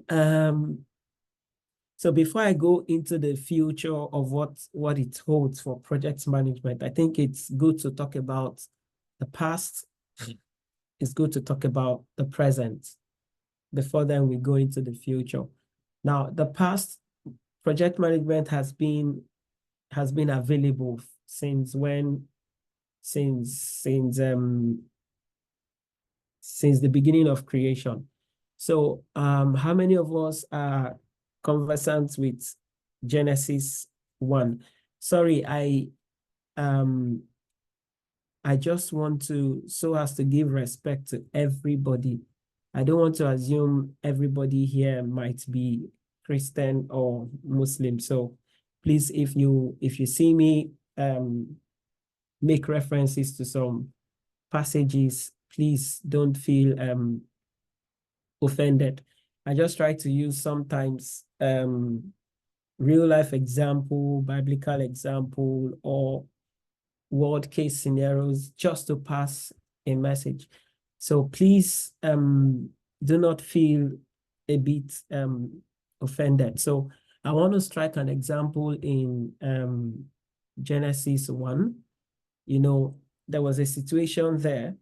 so before I go into the future of what it holds for project management, I think it's good to talk about the past. It's good to talk about the present before then we go into the future. Now, the past project management has been available since when? Since the beginning of creation. So how many of us are conversant with Genesis 1? Sorry, I just want to, so as to give respect to everybody. I don't want to assume everybody here might be Christian or Muslim. So please, if you see me make references to some passages, please don't feel offended. I just try to use sometimes real life example, biblical example, or world case scenarios just to pass a message. So please do not feel a bit offended. So I want to strike an example in Genesis 1. You know, there was a situation there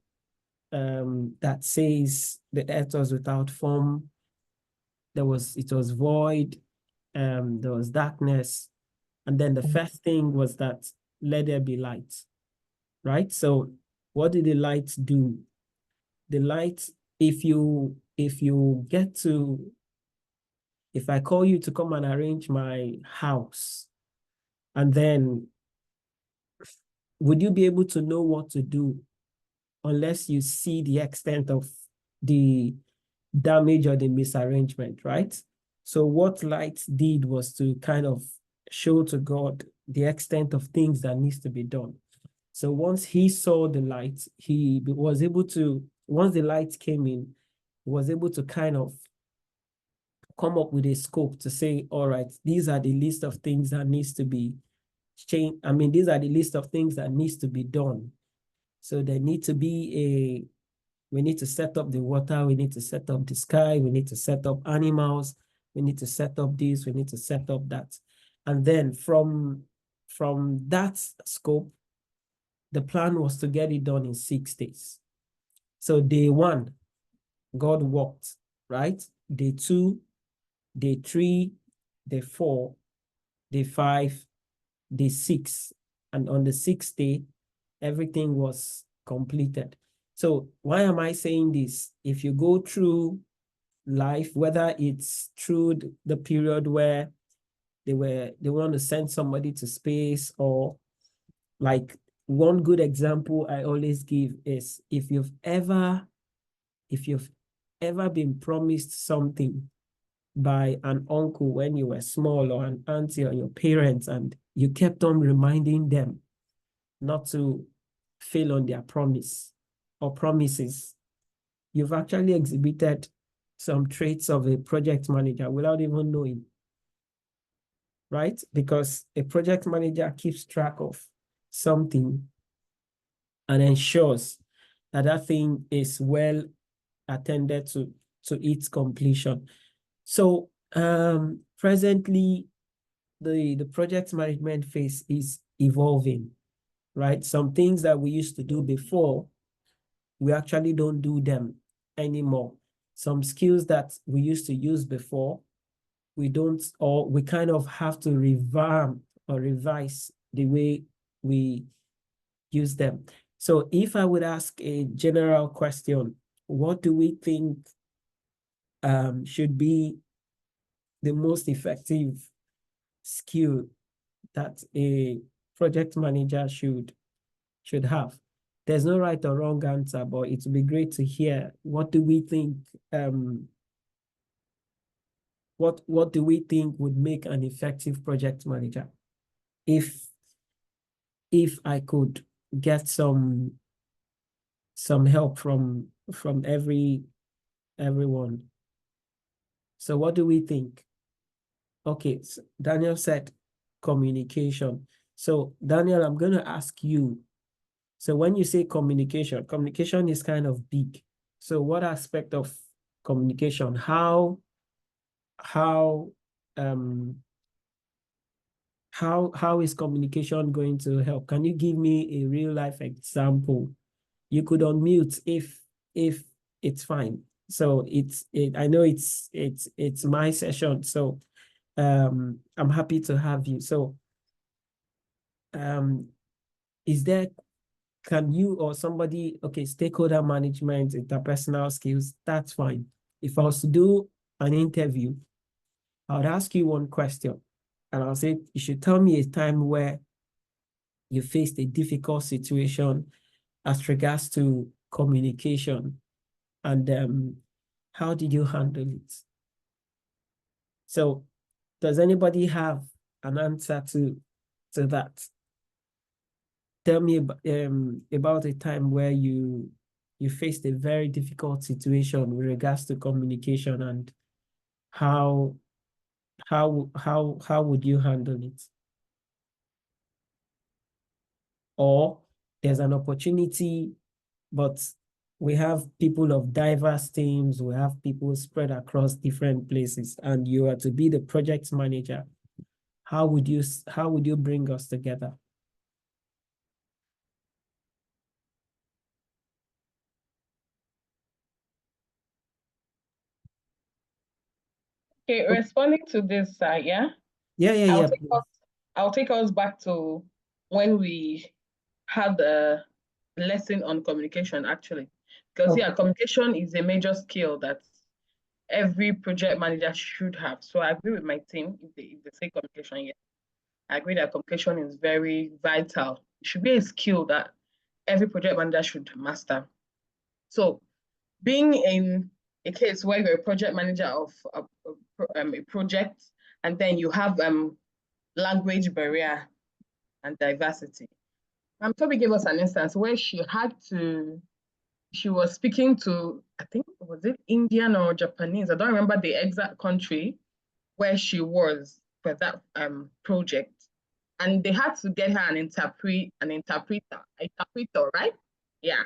that says the earth was without form. It was void. There was darkness. And then the first thing was that let there be light, right? So what did the light do? The light, if I call you to come and arrange my house, and then would you be able to know what to do unless you see the extent of the damage or the misarrangement, right? So what light did was to kind of show to God the extent of things that needs to be done. So once he saw the light, he was able to, once the light came in, he was able to kind of come up with a scope to say, all right, these are the list of things that needs to be changed. I mean, these are the list of things that needs to be done. So there need to be we need to set up the water, we need to set up the sky, we need to set up animals, we need to set up this, we need to set up that. And then from that scope, the plan was to get it done in 6 days. So day 1, God walked, right? Day 2, day 3, day 4, day 5, day 6. And on the 6th day, everything was completed. So why am I saying this? If you go through life, whether it's through the period where they want to send somebody to space, or like one good example I always give is if you've ever been promised something by an uncle when you were small, or an auntie, or your parents, and you kept on reminding them not to fail on their promise or promises, you've actually exhibited some traits of a project manager without even knowing, right? Because a project manager keeps track of something and ensures that that thing is well attended to its completion. So presently, the project management phase is evolving, right? Some things that we used to do before, we actually don't do them anymore. Some skills that we used to use before, we don't, or we kind of have to revamp or revise the way we use them. So if I would ask a general question, what do we think should be the most effective skill that a project manager should have? There's no right or wrong answer, but it would be great to hear, what do we think what do we think would make an effective project manager? If I could get some help from everyone. So what do we think? Okay, so Daniel said communication. So Daniel, I'm going to ask you. So when you say communication, communication is kind of big. So what aspect of communication? How how how is communication going to help? Can you give me a real life example? You could unmute if it's fine. So I know it's my session, so I'm happy to have you. So is there, can you or somebody, okay, stakeholder management, interpersonal skills, that's fine. If I was to do an interview, I would ask you one question and I'll say, you should tell me a time where you faced a difficult situation as regards to communication and how did you handle it? So does anybody have an answer to that? Tell me about a time where you faced a very difficult situation with regards to communication and how how would you handle it? Or there's an opportunity, but we have people of diverse teams, we have people spread across different places, and you are to be the project manager. How would you bring us together? Okay, responding to this, yeah, Yeah, I'll take us back to when we had a lesson on communication, actually, because okay. yeah, communication is a major skill that every project manager should have. So I agree with my team if they say communication. Yeah, I agree that communication is very vital. It should be a skill that every project manager should master. So being in a case where you're a project manager of a project, and then you have language barrier and diversity. Toby gave us an instance where she was speaking to, I think, was it Indian or Japanese? I don't remember the exact country where she was for that project. And they had to get her an interpreter, right? Yeah,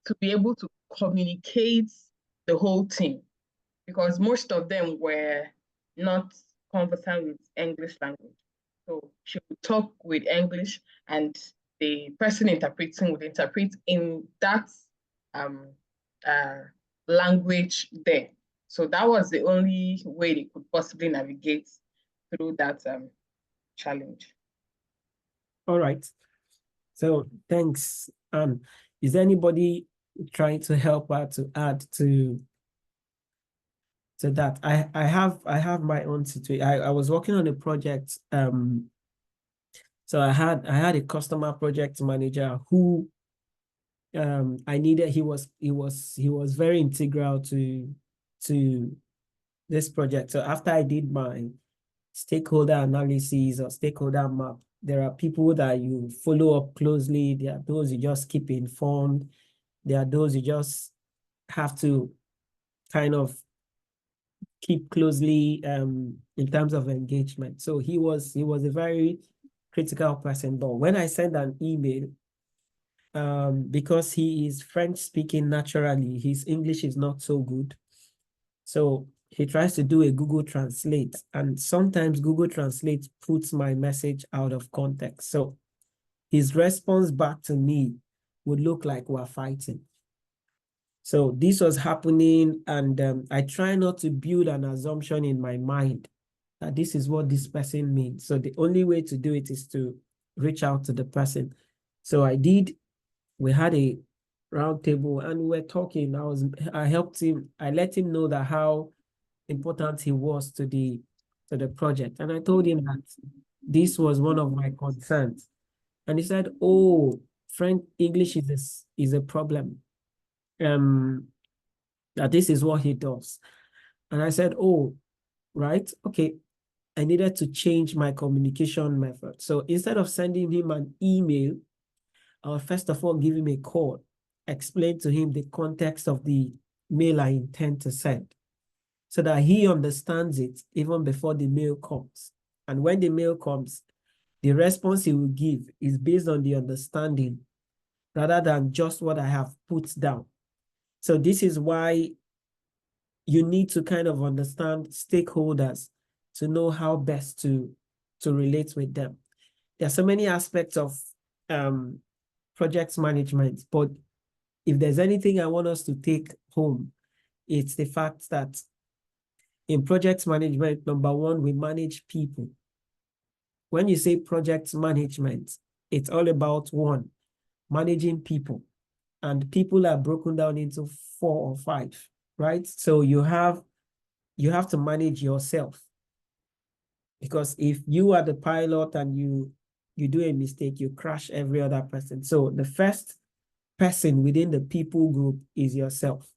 to be able to communicate the whole team, because most of them were not conversant with English language. So she would talk with English, and the person interpreting would interpret in that um, uh, language there. So that was the only way they could possibly navigate through that challenge. All right. So thanks. Is there anybody trying to help her to add to that? I have my own situation. I was working on a project. So I had a customer project manager who I needed. He was very integral to this project. So after I did my stakeholder analysis or stakeholder map, there are people that you follow up closely. There are those you just keep informed. There are those you just have to kind of keep closely in terms of engagement. So he was a very critical person. But when I send an email, because he is French speaking naturally, his English is not so good. So he tries to do a Google Translate, and sometimes Google Translate puts my message out of context. So his response back to me would look like we're fighting. So this was happening, and I try not to build an assumption in my mind that this is what this person means. So the only way to do it is to reach out to the person. So I did. We had a round table and we were talking. I helped him. I let him know that how important he was to the project, and I told him that this was one of my concerns. And he said, "Oh, French English is a problem. Um, that this is what he does." And I said, "Oh, right, okay." I needed to change my communication method. So instead of sending him an email, I'll first of all give him a call, explain to him the context of the mail I intend to send, so that he understands it even before the mail comes. And when the mail comes, the response he will give is based on the understanding rather than just what I have put down. So this is why you need to kind of understand stakeholders to know how best to relate with them. There are so many aspects of project management, but if there's anything I want us to take home, it's the fact that in project management, number one, we manage people. When you say project management, it's all about one, managing people. And people are broken down into 4 or 5, right? So you have to manage yourself. Because if you are the pilot and you do a mistake, you crash every other person. So the first person within the people group is yourself.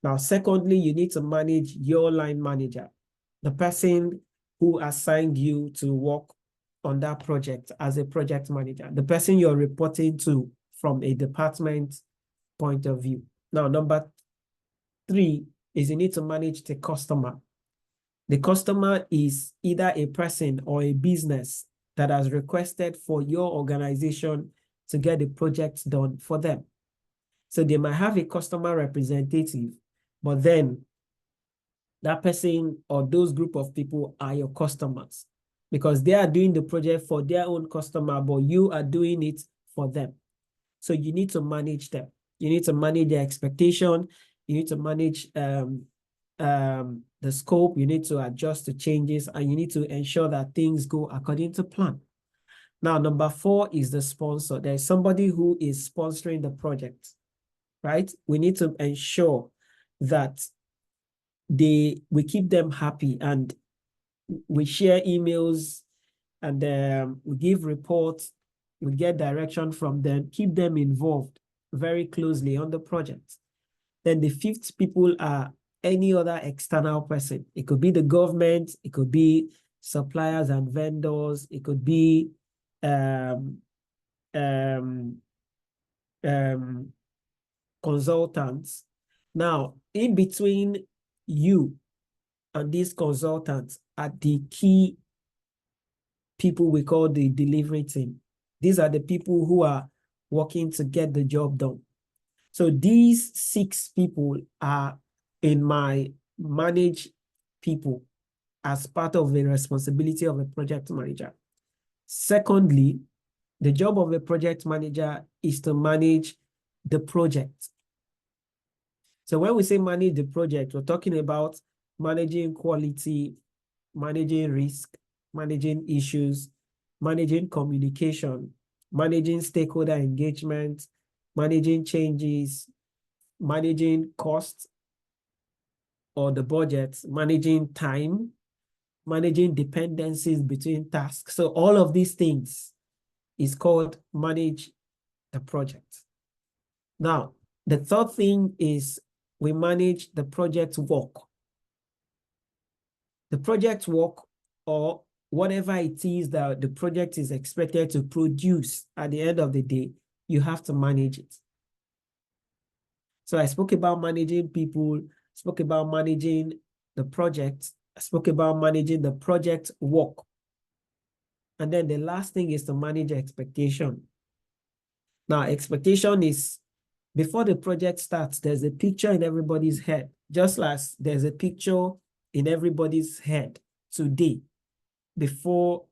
Now, secondly, you need to manage your line manager, the person who assigned you to work on that project as a project manager, the person you're reporting to from a department point of view. Now, number 3 is you need to manage the customer. The customer is either a person or a business that has requested for your organization to get the project done for them. So they might have a customer representative, but then that person or those group of people are your customers because they are doing the project for their own customer, but you are doing it for them. So you need to manage them. You need to manage their expectation. You need to manage the scope. You need to adjust to changes, and you need to ensure that things go according to plan. Now, number 4 is the sponsor. There's somebody who is sponsoring the project, right? We need to ensure that we keep them happy, and we share emails, and we give reports, we get direction from them, keep them involved very closely on the project. Then the 5th people are any other external person. It could be the government, it could be suppliers and vendors, it could be consultants. Now, in between you and these consultants are the key people we call the delivery team. These are the people who are working to get the job done. So these 6 people are in my manage people as part of the responsibility of a project manager. Secondly, the job of a project manager is to manage the project. So when we say manage the project, we're talking about managing quality, managing risk, managing issues, managing communication, managing stakeholder engagement, managing changes, managing costs or the budget, managing time, managing dependencies between tasks. So all of these things is called manage the project. Now, the third thing is we manage the project work. The project work, or whatever it is that the project is expected to produce at the end of the day, you have to manage it. So I spoke about managing people, spoke about managing the project, I spoke about managing the project work. And then the last thing is to manage expectation. Now, expectation is before the project starts, there's a picture in everybody's head, just as there's a picture in everybody's head today before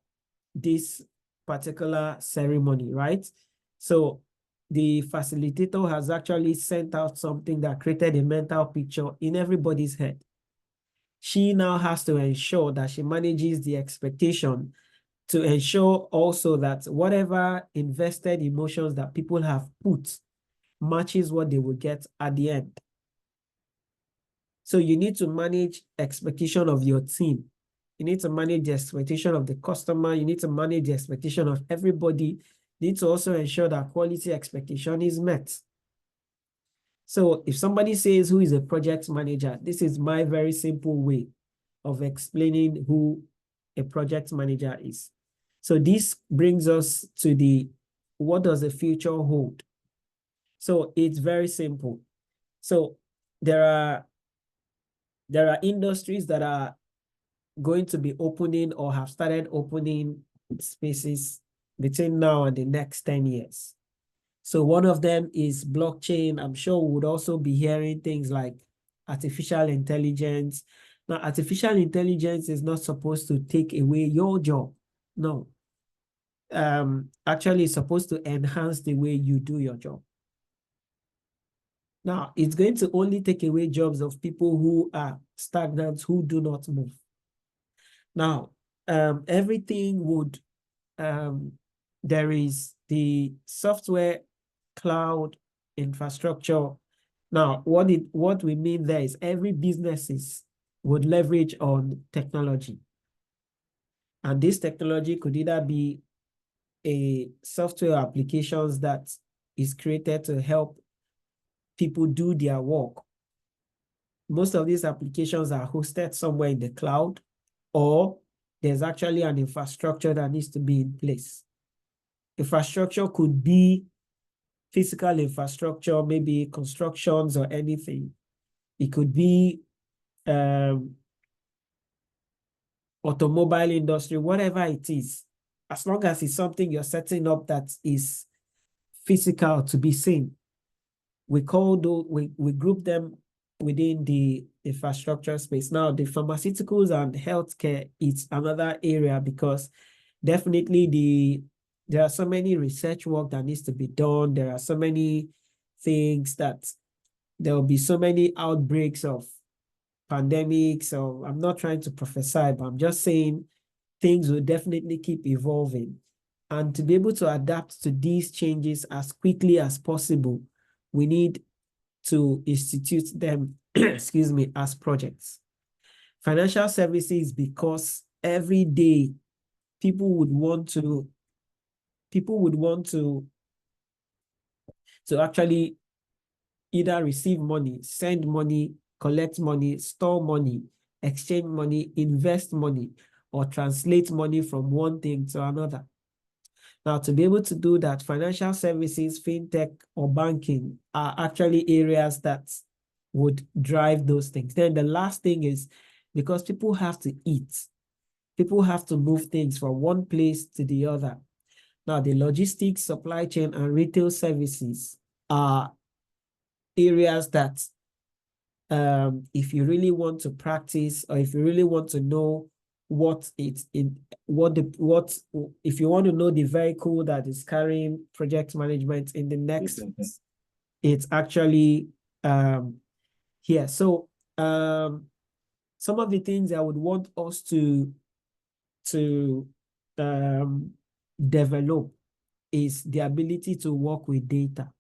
this particular ceremony, right? So the facilitator has actually sent out something that created a mental picture in everybody's head. She now has to ensure that she manages the expectation to ensure also that whatever invested emotions that people have put matches what they will get at the end. So you need to manage expectation of your team. You need to manage the expectation of the customer. You need to manage the expectation of everybody. You need to also ensure that quality expectation is met. So if somebody says who is a project manager, this is my very simple way of explaining who a project manager is. So this brings us to the, what does the future hold? So it's very simple. So there are industries that are going to be opening or have started opening spaces between now and the next 10 years. So one of them is blockchain. I'm sure we would also be hearing things like artificial intelligence. Now, artificial intelligence is not supposed to take away your job. No. Actually, it's supposed to enhance the way you do your job. Now, it's going to only take away jobs of people who are stagnant, who do not move. Now, everything would, there is the software cloud infrastructure. Now, what we mean there is every businesses would leverage on technology. And this technology could either be a software applications that is created to help people do their work. Most of these applications are hosted somewhere in the cloud, or there's actually an infrastructure that needs to be in place. Infrastructure could be physical infrastructure, maybe constructions or anything. It could be automobile industry, whatever it is, as long as it's something you're setting up that is physical to be seen. We group them within the infrastructure space. Now, the pharmaceuticals and healthcare, it's another area because definitely there are so many research work that needs to be done. There are so many things that there will be so many outbreaks of pandemics. So I'm not trying to prophesy, but I'm just saying things will definitely keep evolving. And to be able to adapt to these changes as quickly as possible, we need to institute them, excuse me, as projects. Financial services, because every day people would want to actually either receive money, send money, collect money, store money, exchange money, invest money, or translate money from one thing to another. Now, to be able to do that, financial services, fintech, or banking are actually areas that would drive those things. Then the last thing is because people have to eat, people have to move things from one place to the other. Now, the logistics, supply chain, and retail services are areas that if you really want to practice, or if you really want to know if you want to know the vehicle that is carrying project management in the next, it's actually here. So some of the things I would want us to develop is the ability to work with data.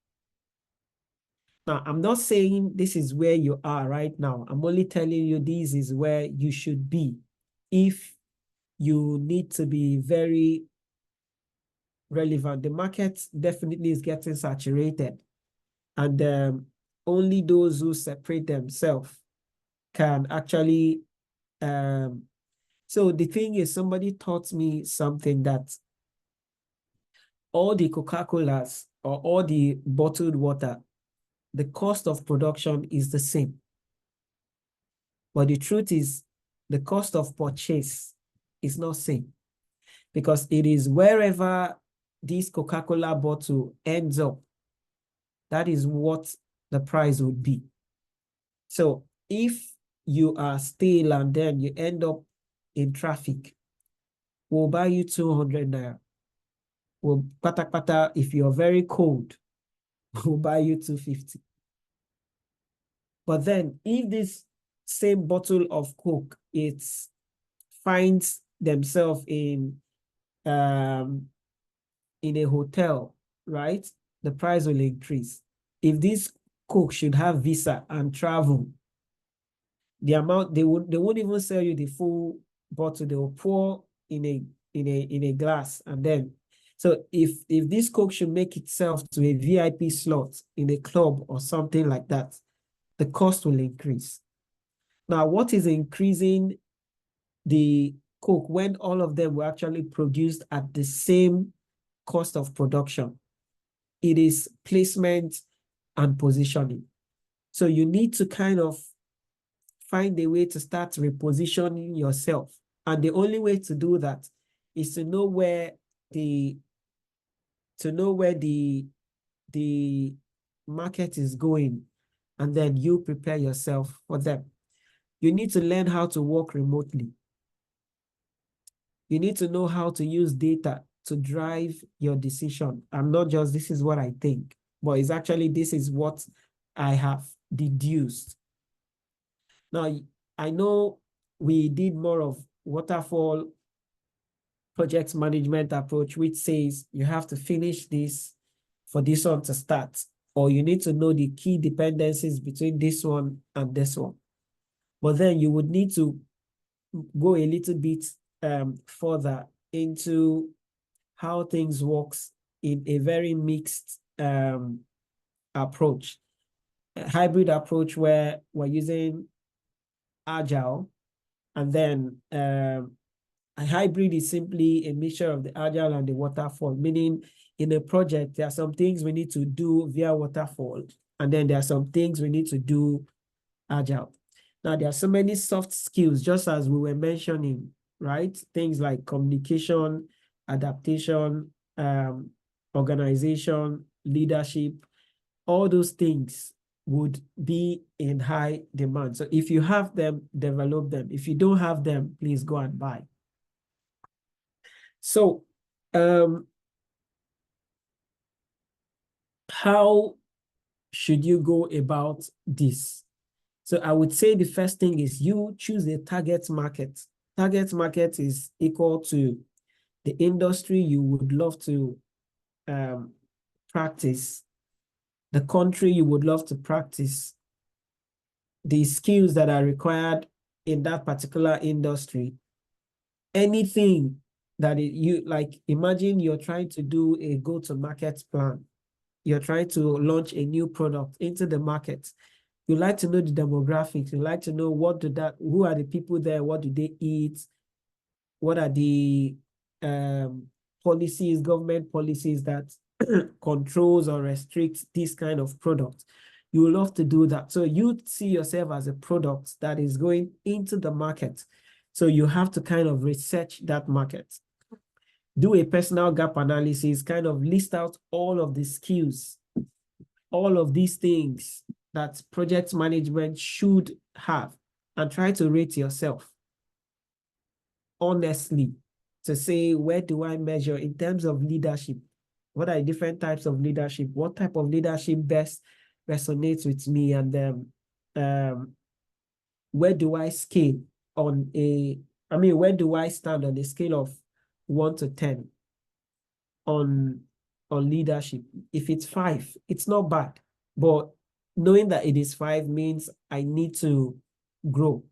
Now, I'm not saying this is where you are right now. I'm only telling you this is where you should be if you need to be very relevant. The market definitely is getting saturated, and only those who separate themselves can actually. So the thing is, somebody taught me something that all the Coca-Colas or all the bottled water, the cost of production is the same. But the truth is, the cost of purchase is not same, because it is wherever this Coca-Cola bottle ends up, that is what the price would be. So if you are still and then you end up in traffic, we'll buy you 200 naira. We'll pata, if you're very cold, we'll buy you 250. But then if this same bottle of Coke, it finds themselves in a hotel, right? The price will increase. If this Coke should have visa and travel, the amount they won't even sell you the full bottle. They will pour in a glass, and then so if this Coke should make itself to a VIP slot in a club or something like that, the cost will increase. Now, what is increasing the Coke when all of them were actually produced at the same cost of production? It is placement and positioning. So you need to kind of find a way to start repositioning yourself. And the only way to do that is to know where the market is going and then you prepare yourself for them. You need to learn how to work remotely. You need to know how to use data to drive your decision. And not just this is what I think, but it's actually this is what I have deduced. Now, I know we did more of waterfall project management approach, which says you have to finish this for this one to start, or you need to know the key dependencies between this one and this one. But then you would need to go a little bit further into how things works in a very mixed approach, a hybrid approach where we're using agile, and then a hybrid is simply a mixture of the agile and the waterfall, meaning in a project, there are some things we need to do via waterfall, and then there are some things we need to do agile. Now, there are so many soft skills, just as we were mentioning, right? Things like communication, adaptation, organization, leadership, all those things would be in high demand. So if you have them, develop them. If you don't have them, please go and buy. So how should you go about this? So I would say the first thing is you choose a target market. Target market is equal to the industry you would love to practice, the country you would love to practice, the skills that are required in that particular industry, anything that you like. Imagine you're trying to do a go-to-market plan. You're trying to launch a new product into the market. You like to know the demographics. You like to know who are the people there, what do they eat, what are the policies, government policies that controls or restricts this kind of product. You will love to do that. So you see yourself as a product that is going into the market. So you have to kind of research that market. Do a personal gap analysis, kind of list out all of the skills, all of these things that project management should have, and try to rate yourself honestly to say, where do I measure in terms of leadership? What are the different types of leadership? What type of leadership best resonates with me? And then where do I scale on where do I stand on a scale of 1 to 10 on leadership? If it's 5, it's not bad. But knowing that it is 5 means I need to grow.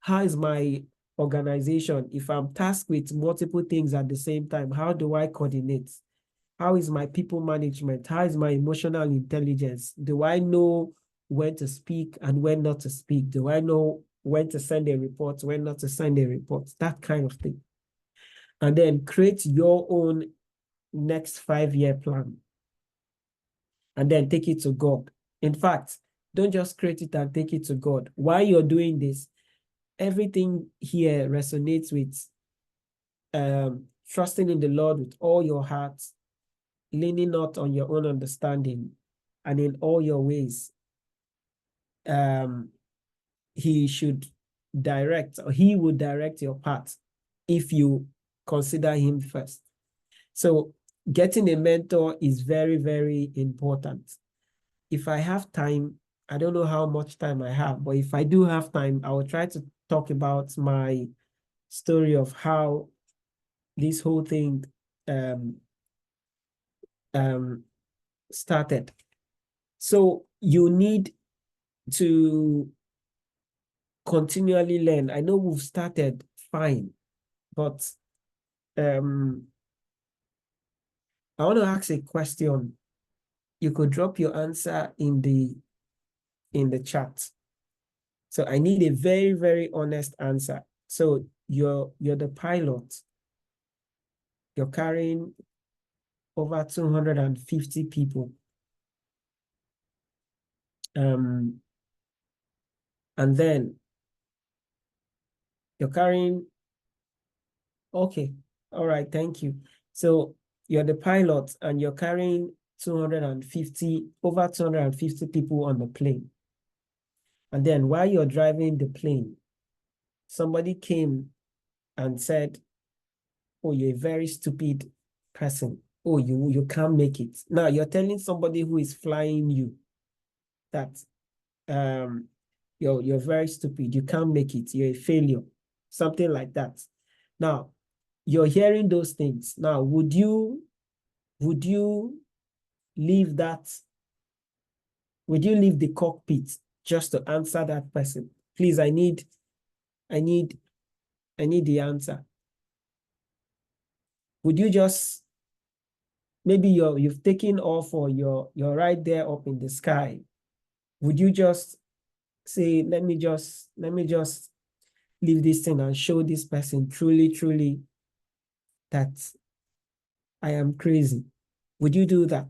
How is my organization? If I'm tasked with multiple things at the same time, how do I coordinate? How is my people management? How is my emotional intelligence? Do I know when to speak and when not to speak? Do I know when to send a report, when not to send a report? That kind of thing. And then create your own next 5-year plan. And then take it to God. In fact, don't just create it and take it to God. While you're doing this, everything here resonates with trusting in the Lord with all your heart, leaning not on your own understanding, and in all your ways. He should direct, or he will direct your path if you consider him first. So getting a mentor is very, very important. If I have time, I don't know how much time I have, but if I do have time, I will try to talk about my story of how this whole thing started. So you need to continually learn. I know we've started fine, but I want to ask a question. You could drop your answer in the chat. So I need a very, very honest answer. So you're the pilot. You're carrying over 250 people. And then you're carrying, okay, all right, thank you. So you're the pilot and you're carrying over 250 people on the plane. And then while you're driving the plane, somebody came and said, oh, you're a very stupid person. Oh, you can't make it. Now you're telling somebody who is flying you that you're very stupid. You can't make it. You're a failure. Something like that. Now, you're hearing those things. Now, would you leave that? Would you leave the cockpit just to answer that person? Please, I need the answer. Would you just, maybe you've taken off, or you're right there up in the sky. Would you just say, let me just leave this thing and show this person truly that I am crazy? Would you do that?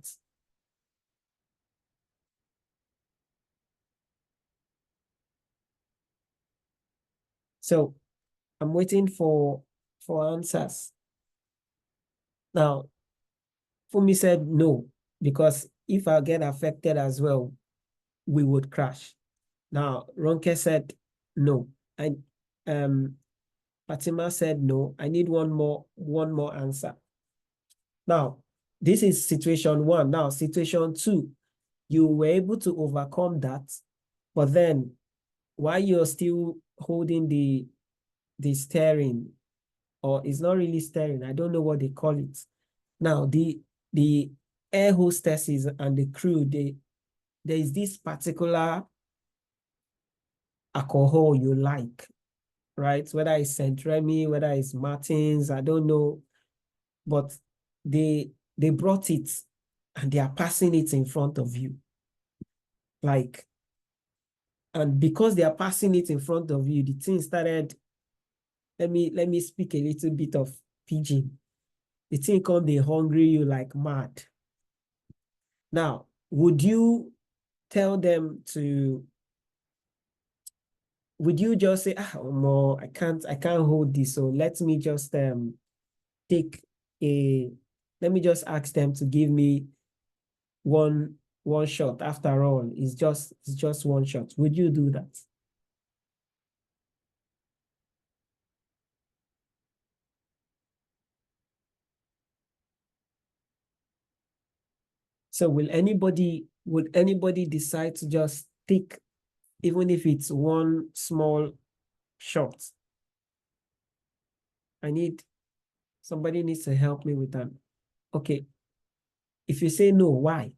So I'm waiting for answers. Now, Fumi said no, because if I get affected as well, we would crash. Now, Ronke said no. And Fatima said no. I need one more answer. Now, this is situation one. Now, situation two, you were able to overcome that, but then while you're still holding the steering, or it's not really steering, I don't know what they call it. Now, the air hostesses and the crew, there is this particular alcohol you like, right? Whether it's Saint Remy, whether it's Martins, I don't know, but they brought it and they are passing it in front of you. Like, and because they are passing it in front of you, the thing started, let me speak a little bit of pidgin. The thing called they hungry you like mad. Now, would you tell them to, would you just say, more, I can't hold this, so let me just take let me just ask them to give me one shot. After all, it's just one shot. Would you do that? So would anybody decide to just take, even if it's one small shot? Somebody needs to help me with that. Okay. If you say no, why?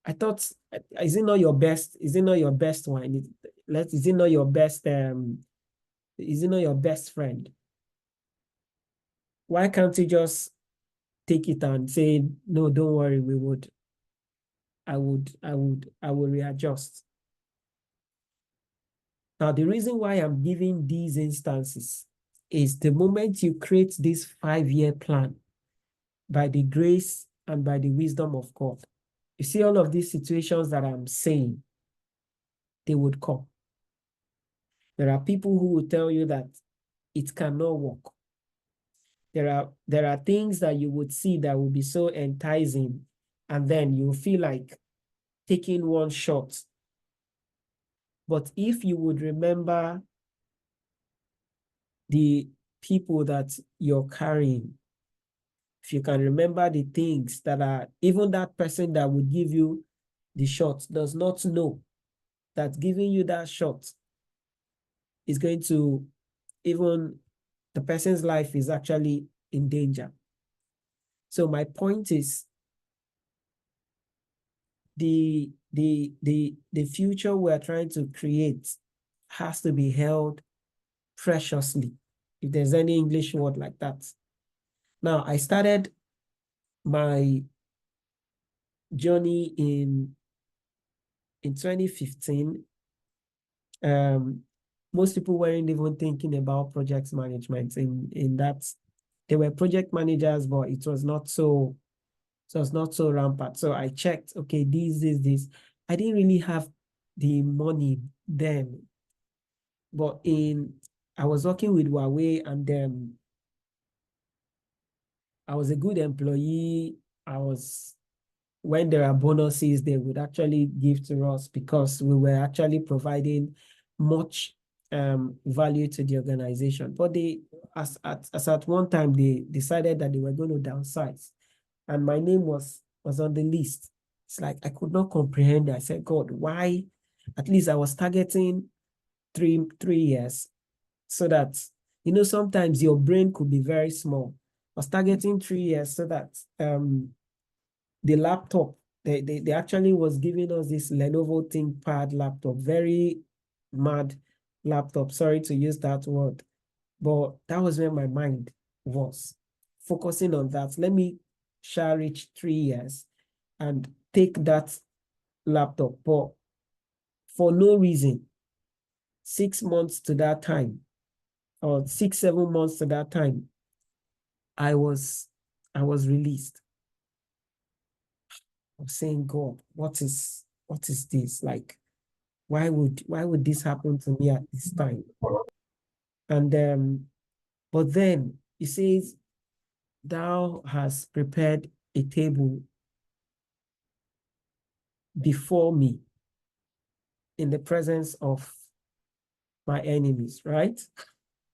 I thought, is it not your best? Is it not your best one? Is it not your best is it not your best friend? Why can't you just take it and say, no, don't worry, I will readjust. Now, the reason why I'm giving these instances is the moment you create this 5-year plan by the grace and by the wisdom of God, you see all of these situations that I'm saying, they would come. There are people who will tell you that it cannot work. There are things that you would see that will be so enticing, and then you feel like taking one shot. But if you would remember the people that you're carrying, if you can remember the things that are, even that person that would give you the shot does not know that giving you that shot is going to, even the person's life is actually in danger. So my point is, the future we're trying to create has to be held preciously, if there's any English word like that. Now, I started my journey in 2015. Most people weren't even thinking about project management in that. They were project managers, but it was not so rampant. So I checked, okay, this. I didn't really have the money then, but I was working with Huawei, and then I was a good employee. I was when there are bonuses, they would actually give to us because we were actually providing much value to the organization. But they, as at one time, they decided that they were going to downsize, and my name was on the list. It's like I could not comprehend it. I said, God, why? At least I was targeting three years, so that, you know, sometimes your brain could be very small. I was targeting 3 years so that the laptop, they actually was giving us this Lenovo ThinkPad laptop, very mad laptop. Sorry to use that word, but that was where my mind was focusing on that. Let me shall reach 3 years and take that laptop. But for no reason, 6 months to that time, or 6, 7 months to that time, I was released. I was saying, God, what is this? Like, why would this happen to me at this time? And but then he says, thou hast prepared a table before me in the presence of my enemies, right?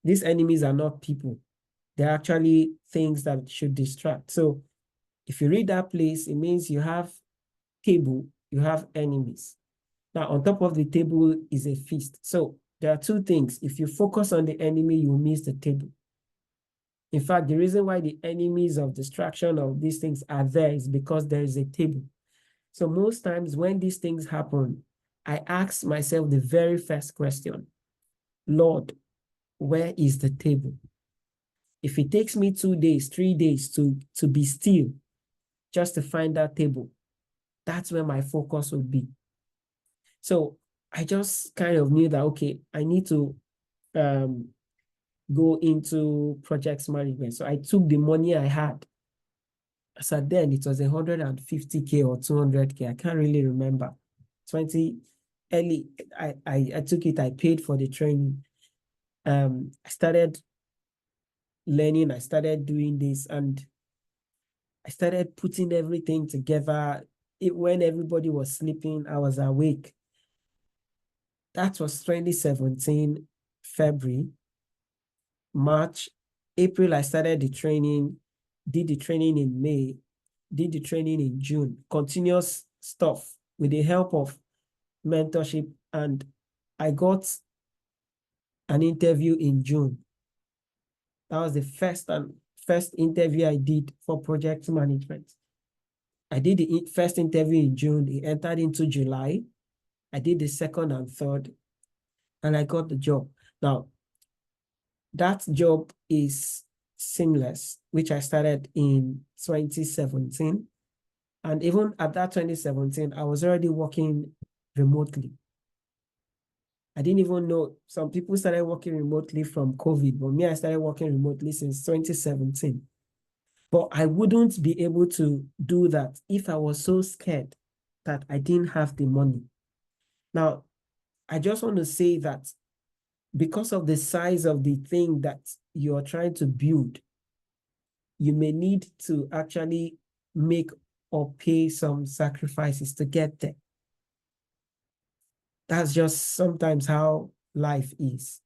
These enemies are not people. They're actually things that should distract. So if you read that place, it means you have table, you have enemies. Now, on top of the table is a feast. So there are two things. If you focus on the enemy, you will miss the table. In fact, the reason why the enemies of distraction of these things are there is because there is a table. So most times when these things happen, I ask myself the very first question, Lord, where is the table? If it takes me 2 days, 3 days to be still, just to find that table, that's where my focus would be. So I just kind of knew that, okay, I need to go into projects management. So I took the money I had. So then it was 150K or 200K. I can't really remember. 20 early, I took it, I paid for the training. I started learning, I started doing this, and I started putting everything together. When everybody was sleeping, I was awake. That was 2017, February. March, April, I started the training, did the training in May, did the training in June, continuous stuff with the help of mentorship. And I got an interview in June. That was the first interview I did for project management. I did the first interview in June. It entered into July. I did the second and third, and I got the job. Now, that job is Seamless, which I started in 2017. And even at that 2017, I was already working remotely. I didn't even know some people started working remotely from COVID, but me, I started working remotely since 2017. But I wouldn't be able to do that if I was so scared that I didn't have the money. Now, I just want to say that because of the size of the thing that you're trying to build, you may need to actually make or pay some sacrifices to get there. That's just sometimes how life is.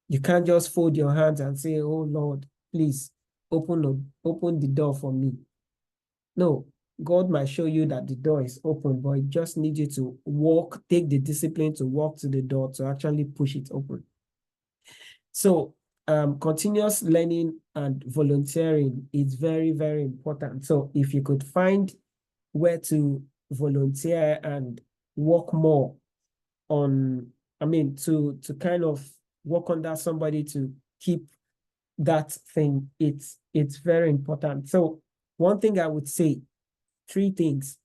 You can't just fold your hands and say, oh Lord, please open the door for me. No, God might show you that the door is open, but it just needs you to take the discipline to walk to the door to actually push it open. So continuous learning and volunteering is very, very important. So if you could find where to volunteer and work more on, to kind of work under somebody to keep that thing, it's very important. So one thing I would say, 3 things.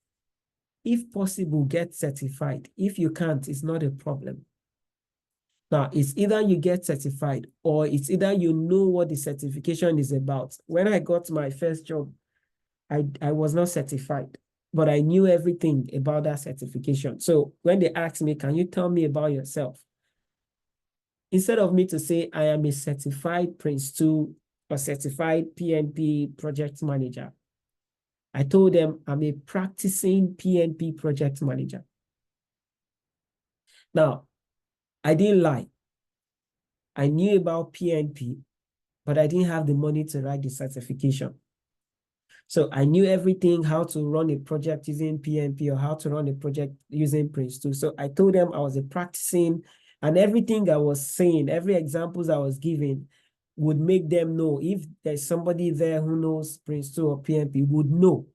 If possible, get certified. If you can't, it's not a problem. Now, it's either you get certified or it's either you know what the certification is about. When I got my first job, I was not certified, but I knew everything about that certification. So when they asked me, can you tell me about yourself? Instead of me to say I am a certified Prince 2 or certified PNP project manager, I told them I'm a practicing PNP project manager. Now, I didn't lie. I knew about PNP, but I didn't have the money to write the certification. So I knew everything, how to run a project using PNP or how to run a project using Prince2. So I told them I was a practicing, and everything I was saying, every examples I was giving would make them know, if there's somebody there who knows Prince2 or PNP, would know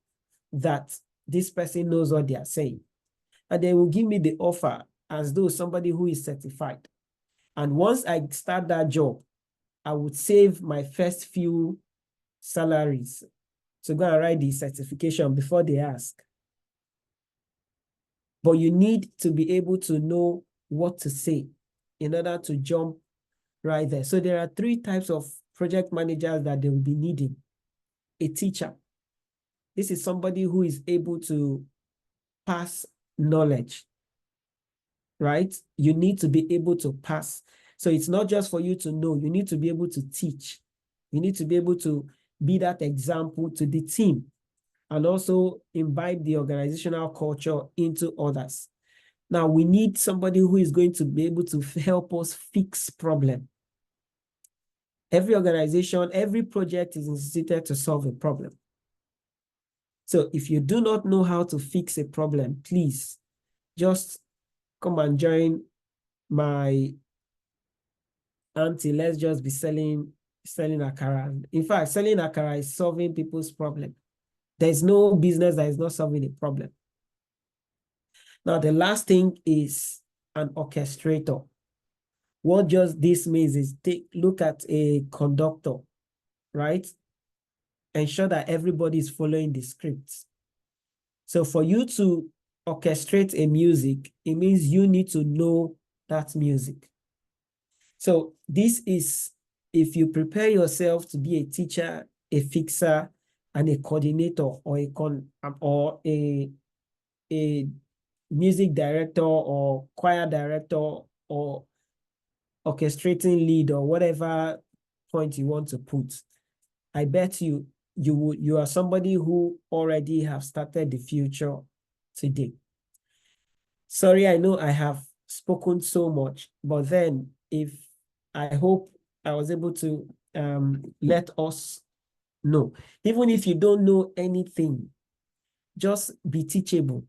that this person knows what they are saying. And they will give me the offer as though somebody who is certified. And once I start that job, I would save my first few salaries to go and write the certification before they ask. But you need to be able to know what to say in order to jump right there. So there are 3 types of project managers that they will be needing. A teacher. This is somebody who is able to pass knowledge, right? You need to be able to pass. So it's not just for you to know, you need to be able to teach. You need to be able to be that example to the team and also imbibe the organizational culture into others. Now, we need somebody who is going to be able to help us fix problem. Every organization, every project is instituted to solve a problem. So if you do not know how to fix a problem, please just come and join my auntie. Let's just be selling akara. In fact, selling akara is solving people's problem. There's no business that is not solving a problem. Now, the last thing is an orchestrator. What just this means is look at a conductor, right? Ensure that everybody is following the scripts. So for you to orchestrate a music, it means you need to know that music. So this is, if you prepare yourself to be a teacher, a fixer, and a coordinator, or a music director or choir director or orchestrating lead or whatever point you want to put, I bet you are somebody who already have started the future today. Sorry, I know I have spoken so much, but then I hope I was able to let us know. Even if you don't know anything, just be teachable.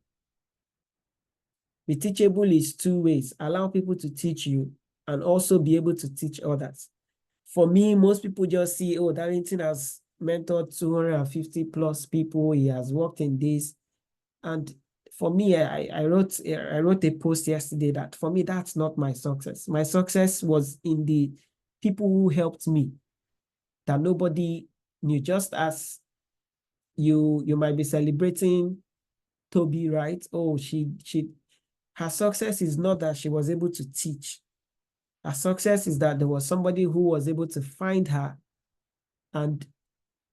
Be teachable is 2 ways. Allow people to teach you and also be able to teach others. For me, most people just see, oh, Darlington has mentored 250 plus people. He has worked in this. And for me, I wrote a post yesterday that for me, that's not my success. My success was in the people who helped me that nobody knew. Just as you might be celebrating Toby, right? Oh, her success is not that she was able to teach. Her success is that there was somebody who was able to find her and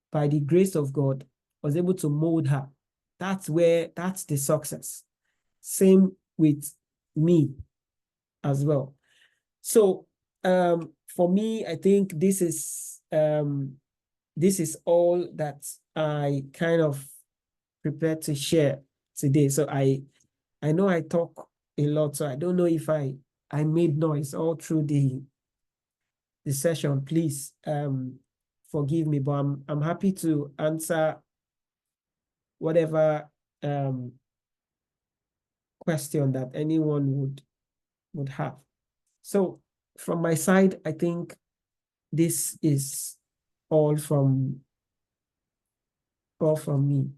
by the grace of God was able to mold her. That's the success. Same with me as well. So for me, I think this is all that I kind of prepared to share today. So I know I talk a lot, so I don't know if I made noise all through the session. Please forgive me, but I'm happy to answer whatever question that anyone would have. So from my side, I think this is all from me.